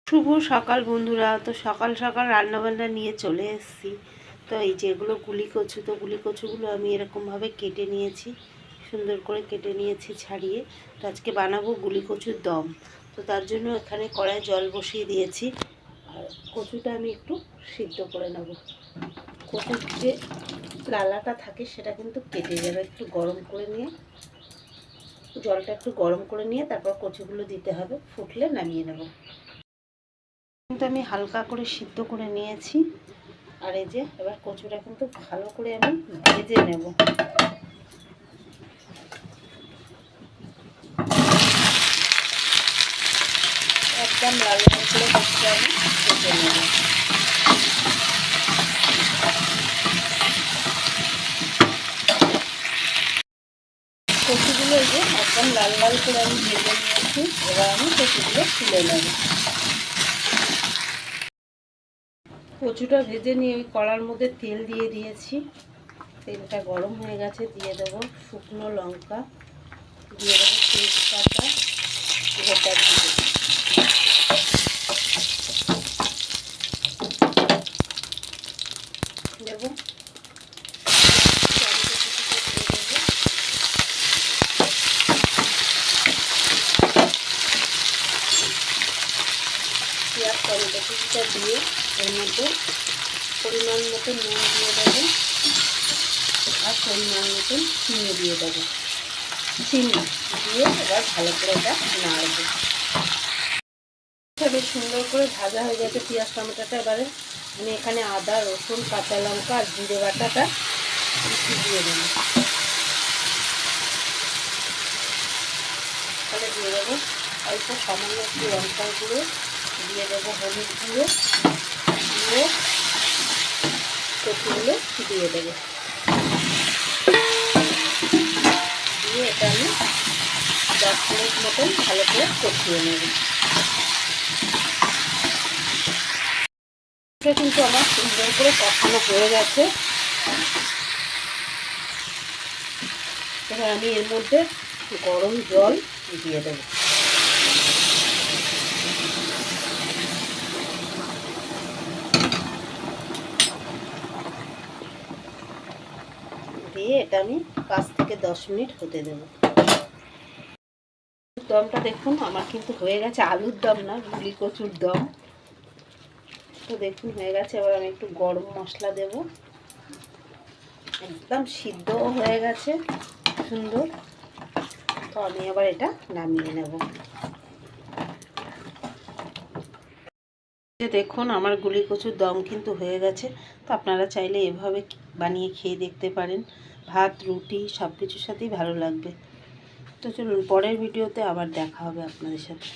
শুভ সকাল বন্ধুরা। তো সকাল সকাল রান্নাবান্না নিয়ে চলে এসেছি। তো এই যেগুলো গুলি কচু, তো গুলি কচুগুলো আমি এরকমভাবে কেটে নিয়েছি, সুন্দর করে কেটে নিয়েছি ছাড়িয়ে। তো আজকে বানাবো গুলি কচুর দম। তো তার জন্য এখানে কড়ায় জল বসিয়ে দিয়েছি, আর কচুটা আমি একটু সিদ্ধ করে নেব। কচুর যে লালাটা থাকে সেটা কিন্তু কেটে যাবে। একটু গরম করে নিয়ে, জলটা একটু গরম করে নিয়ে তারপর কচুগুলো দিতে হবে, ফুটলে নামিয়ে নেব। কিন্তু আমি হালকা করে সিদ্ধ করে নিয়েছি। আর এই যে এবার কচুটা কিন্তু ভালো করে আমি ভেজে নেব। একদম লাল লাল করে কচুটা আমি ভেজে নেব। কচুগুলো এই যে একদম লাল লাল করে আমি ভেজে নিয়েছি। এবার আমি কচুগুলো তুলে নেব। কচুটা ভেজে নিয়ে ওই কড়ার মধ্যে তেল দিয়ে দিয়েছি। তেলটা গরম হয়ে গেছে, দিয়ে দেবো শুকনো লঙ্কা, দিয়ে দেবো তেজপাতা, গোটা জিরে দেবো। পেঁয়াজ টমেটো কুচিটা দিয়ে এর মধ্যে পরিমাণ মতো নুন দিয়ে দেবো, আর পরিমাণ মতন চিনি দিয়ে দেবো। চিনি দিয়ে এবার ভালো করে এটা নাড়বো। বেশ সুন্দর করে ভাজা হয়ে গেছে পেঁয়াজ টমেটোটা। এবারে আমি এখানে আদা রসুন কাঁচা লঙ্কা আর জিরে বাটাটা দিয়ে দেবো। তাহলে দিয়ে দেবো অল্প সামান্য একটু লঙ্কার গুঁড়ো, দিয়ে দেবো হলুদ গুঁড়ো, দিয়ে কচুগুলো দিয়ে দেবো। দিয়ে এটা আমি 10 মিনিট মতন ভালো করে কষিয়ে নেব। এটা কিন্তু আমার সুন্দর করে কষানো হয়ে গেছে। এবার আমি এর মধ্যে গরম জল দিয়ে দেবো। দিয়ে এটা আমি 5 থেকে 10 মিনিট হতে দেবো। দমটা দেখুন আমার কিন্তু হয়ে গেছে। আলুর দম না, গুলি কচুর দম। তো দেখুন হয়ে গেছে। এবার আমি একটু গরম মশলা দেব। একদম সিদ্ধ হয়ে গেছে সুন্দর। তো আমি আবার এটা নামিয়ে নেব। দেখুন আমার গুলি কচুর দম কিন্তু হয়ে গেছে। তো আপনারা চাইলে এভাবে বানিয়ে খেয়ে দেখতে পারেন। ভাত রুটি সব কিছুর সাথেই ভালো লাগবে। তো চলুন পরের ভিডিওতে আবার দেখা হবে আপনাদের সাথে।